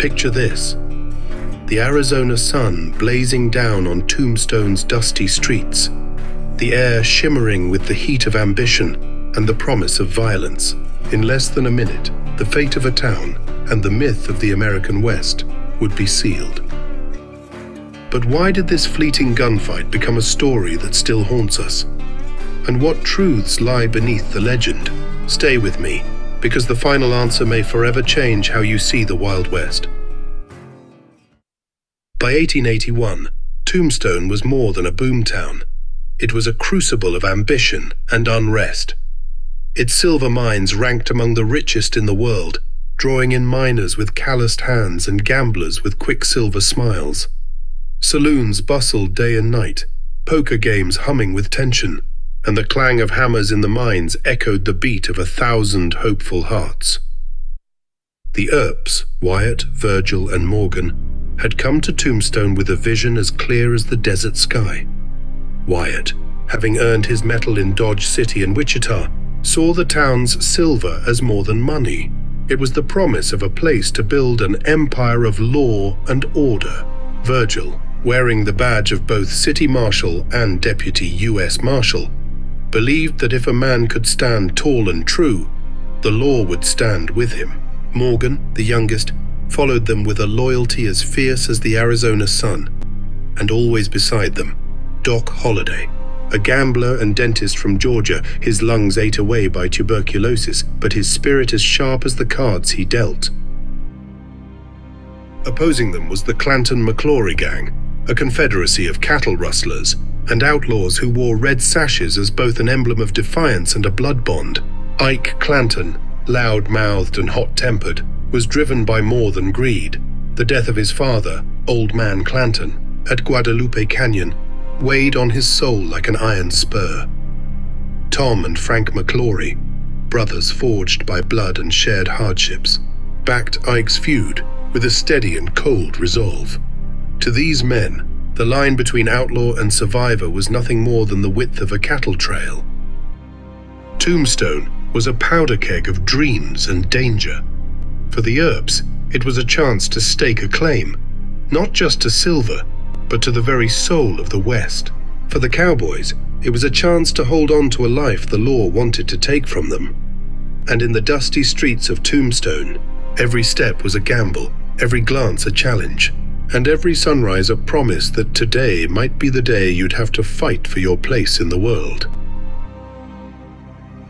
Picture this: the Arizona sun blazing down on Tombstone's dusty streets, the air shimmering with the heat of ambition and the promise of violence. In less than a minute, the fate of a town and the myth of the American West would be sealed. But why did this fleeting gunfight become a story that still haunts us? And what truths lie beneath the legend? Stay with me, because the final answer may forever change how you see the Wild West. By 1881, Tombstone was more than a boomtown. It was a crucible of ambition and unrest. Its silver mines ranked among the richest in the world, drawing in miners with calloused hands and gamblers with quicksilver smiles. Saloons bustled day and night, poker games humming with tension, and the clang of hammers in the mines echoed the beat of 1,000 hopeful hearts. The Earps, Wyatt, Virgil, and Morgan, had come to Tombstone with a vision as clear as the desert sky. Wyatt, having earned his mettle in Dodge City and Wichita, saw the town's silver as more than money. It was the promise of a place to build an empire of law and order. Virgil, wearing the badge of both City Marshal and Deputy U.S. Marshal, believed that if a man could stand tall and true, the law would stand with him. Morgan, the youngest, followed them with a loyalty as fierce as the Arizona sun. And always beside them, Doc Holliday, a gambler and dentist from Georgia, his lungs ate away by tuberculosis, but his spirit as sharp as the cards he dealt. Opposing them was the Clanton-McClory gang, a confederacy of cattle rustlers and outlaws who wore red sashes as both an emblem of defiance and a blood bond. Ike Clanton, loud-mouthed and hot-tempered, was driven by more than greed. The death of his father, Old Man Clanton, at Guadalupe Canyon, weighed on his soul like an iron spur. Tom and Frank McClory, brothers forged by blood and shared hardships, backed Ike's feud with a steady and cold resolve. To these men, the line between outlaw and survivor was nothing more than the width of a cattle trail. Tombstone was a powder keg of dreams and danger. For the Earps, it was a chance to stake a claim, not just to silver, but to the very soul of the West. For the Cowboys, it was a chance to hold on to a life the law wanted to take from them. And in the dusty streets of Tombstone, every step was a gamble, every glance a challenge, and every sunrise a promise that today might be the day you'd have to fight for your place in the world.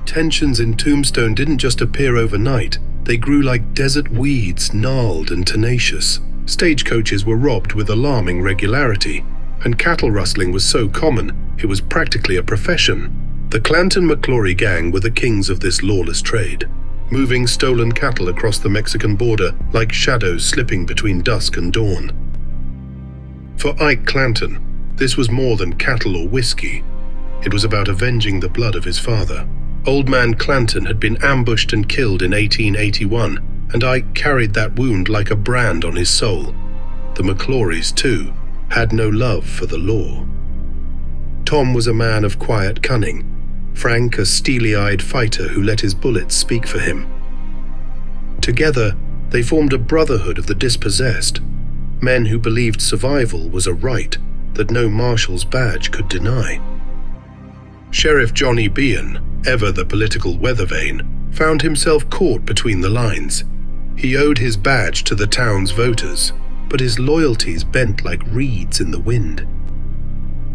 Tensions in Tombstone didn't just appear overnight. They grew like desert weeds, gnarled and tenacious. Stagecoaches were robbed with alarming regularity, and cattle rustling was so common it was practically a profession. The Clanton-McClory gang were the kings of this lawless trade, moving stolen cattle across the Mexican border like shadows slipping between dusk and dawn. For Ike Clanton, this was more than cattle or whiskey. It was about avenging the blood of his father. Old Man Clanton had been ambushed and killed in 1881, and Ike carried that wound like a brand on his soul. The McClorys, too, had no love for the law. Tom was a man of quiet cunning, Frank a steely-eyed fighter who let his bullets speak for him. Together, they formed a brotherhood of the dispossessed, men who believed survival was a right that no marshal's badge could deny. Sheriff Johnny Behan, ever the political weather vane, found himself caught between the lines. He owed his badge to the town's voters, but his loyalties bent like reeds in the wind.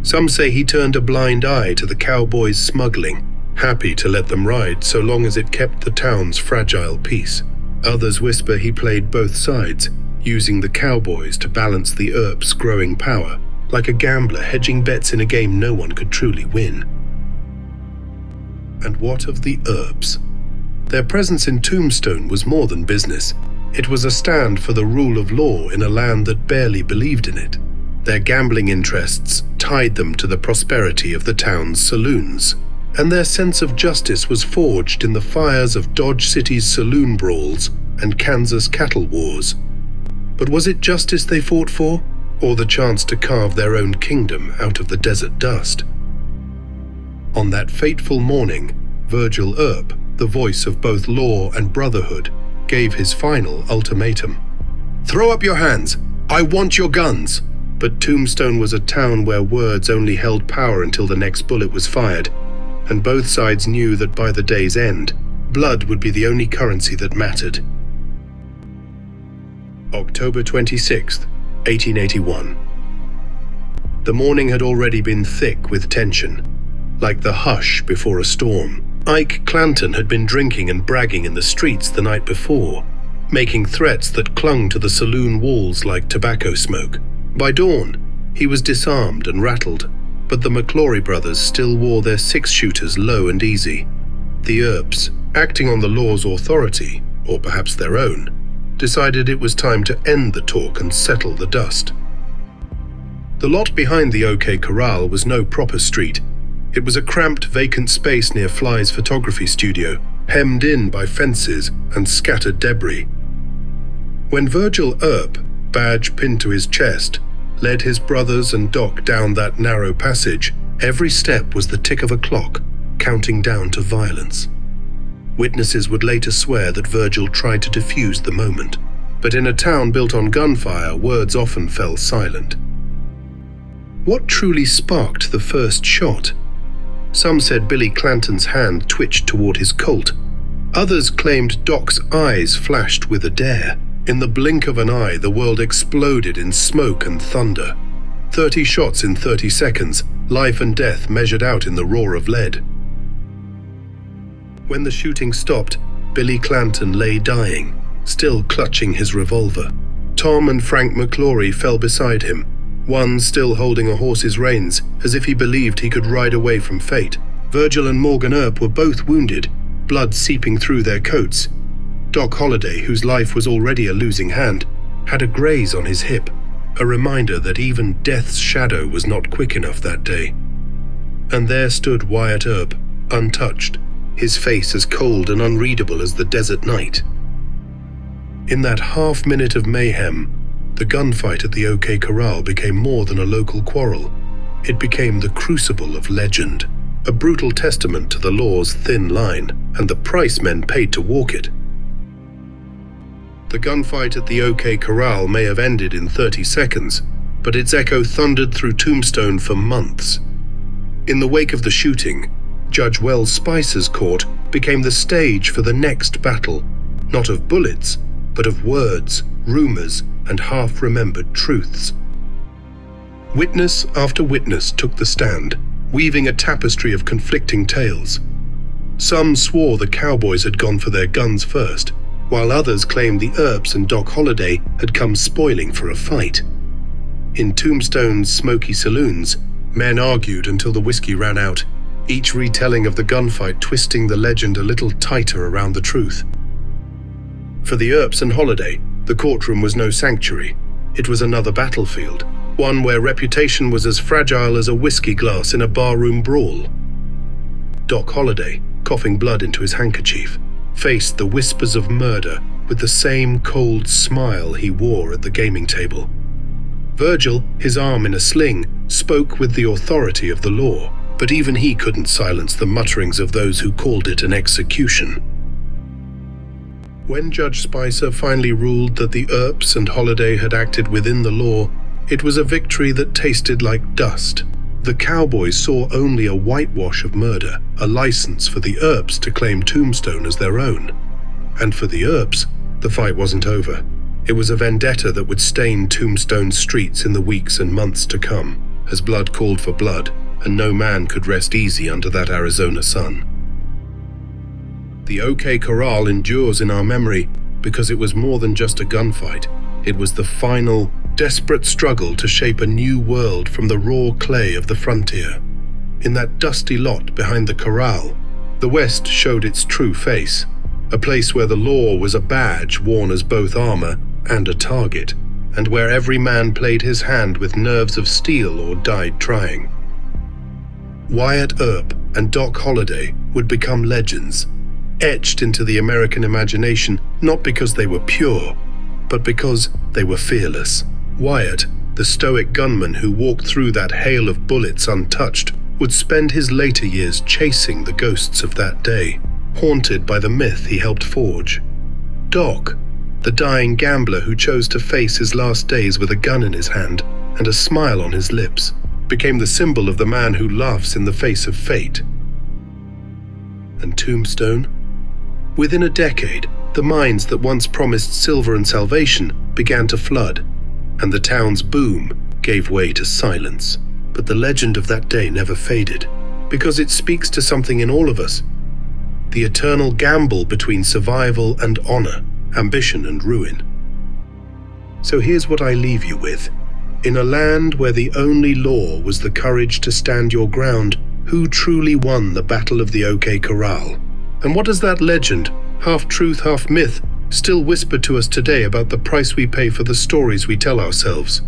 Some say he turned a blind eye to the Cowboys' smuggling, happy to let them ride so long as it kept the town's fragile peace. Others whisper he played both sides, using the Cowboys to balance the Earps' growing power, like a gambler hedging bets in a game no one could truly win. And what of the Earps? Their presence in Tombstone was more than business. It was a stand for the rule of law in a land that barely believed in it. Their gambling interests tied them to the prosperity of the town's saloons, and their sense of justice was forged in the fires of Dodge City's saloon brawls and Kansas cattle wars. But was it justice they fought for, or the chance to carve their own kingdom out of the desert dust? On that fateful morning, Virgil Earp, the voice of both law and brotherhood, gave his final ultimatum. "Throw up your hands! I want your guns!" But Tombstone was a town where words only held power until the next bullet was fired, and both sides knew that by the day's end, blood would be the only currency that mattered. October 26th, 1881. The morning had already been thick with tension, like the hush before a storm. Ike Clanton had been drinking and bragging in the streets the night before, making threats that clung to the saloon walls like tobacco smoke. By dawn, he was disarmed and rattled, but the McClory brothers still wore their six-shooters low and easy. The Earps, acting on the law's authority, or perhaps their own, decided it was time to end the talk and settle the dust. The lot behind the OK Corral was no proper street. It was a cramped, vacant space near Fly's photography studio, hemmed in by fences and scattered debris. When Virgil Earp, badge pinned to his chest, led his brothers and Doc down that narrow passage, every step was the tick of a clock, counting down to violence. Witnesses would later swear that Virgil tried to defuse the moment, but in a town built on gunfire, words often fell silent. What truly sparked the first shot? Some said Billy Clanton's hand twitched toward his Colt. Others claimed Doc's eyes flashed with a dare. In the blink of an eye, the world exploded in smoke and thunder. 30 shots in 30 seconds, life and death measured out in the roar of lead. When the shooting stopped, Billy Clanton lay dying, still clutching his revolver. Tom and Frank McClory fell beside him, one still holding a horse's reins, as if he believed he could ride away from fate. Virgil and Morgan Earp were both wounded, blood seeping through their coats. Doc Holliday, whose life was already a losing hand, had a graze on his hip, a reminder that even death's shadow was not quick enough that day. And there stood Wyatt Earp, untouched, his face as cold and unreadable as the desert night. In that half-minute of mayhem, the gunfight at the OK Corral became more than a local quarrel. It became the crucible of legend, a brutal testament to the law's thin line and the price men paid to walk it. The gunfight at the OK Corral may have ended in 30 seconds, but its echo thundered through Tombstone for months. In the wake of the shooting, Judge Wells Spicer's court became the stage for the next battle, not of bullets, but of words, rumors, and half-remembered truths. Witness after witness took the stand, weaving a tapestry of conflicting tales. Some swore the Cowboys had gone for their guns first, while others claimed the Earps and Doc Holliday had come spoiling for a fight. In Tombstone's smoky saloons, men argued until the whiskey ran out, each retelling of the gunfight twisting the legend a little tighter around the truth. For the Earps and Holliday, the courtroom was no sanctuary. It was another battlefield, one where reputation was as fragile as a whiskey glass in a barroom brawl. Doc Holliday, coughing blood into his handkerchief, faced the whispers of murder with the same cold smile he wore at the gaming table. Virgil, his arm in a sling, spoke with the authority of the law, but even he couldn't silence the mutterings of those who called it an execution. When Judge Spicer finally ruled that the Earps and Holliday had acted within the law, it was a victory that tasted like dust. The Cowboys saw only a whitewash of murder, a license for the Earps to claim Tombstone as their own. And for the Earps, the fight wasn't over. It was a vendetta that would stain Tombstone's streets in the weeks and months to come, as blood called for blood, and no man could rest easy under that Arizona sun. The OK Corral endures in our memory because it was more than just a gunfight. It was the final, desperate struggle to shape a new world from the raw clay of the frontier. In that dusty lot behind the corral, the West showed its true face, a place where the law was a badge worn as both armor and a target, and where every man played his hand with nerves of steel or died trying. Wyatt Earp and Doc Holliday would become legends, etched into the American imagination not because they were pure, but because they were fearless. Wyatt, the stoic gunman who walked through that hail of bullets untouched, would spend his later years chasing the ghosts of that day, haunted by the myth he helped forge. Doc, The dying gambler who chose to face his last days with a gun in his hand and a smile on his lips became the symbol of the man who laughs in the face of fate. And Tombstone? Within a decade, the mines that once promised silver and salvation began to flood, and the town's boom gave way to silence. But the legend of that day never faded, because it speaks to something in all of us. The eternal gamble between survival and honor, ambition and ruin. So here's what I leave you with. In a land where the only law was the courage to stand your ground, who truly won the Battle of the OK Corral? And what does that legend, half truth, half myth, still whisper to us today about the price we pay for the stories we tell ourselves?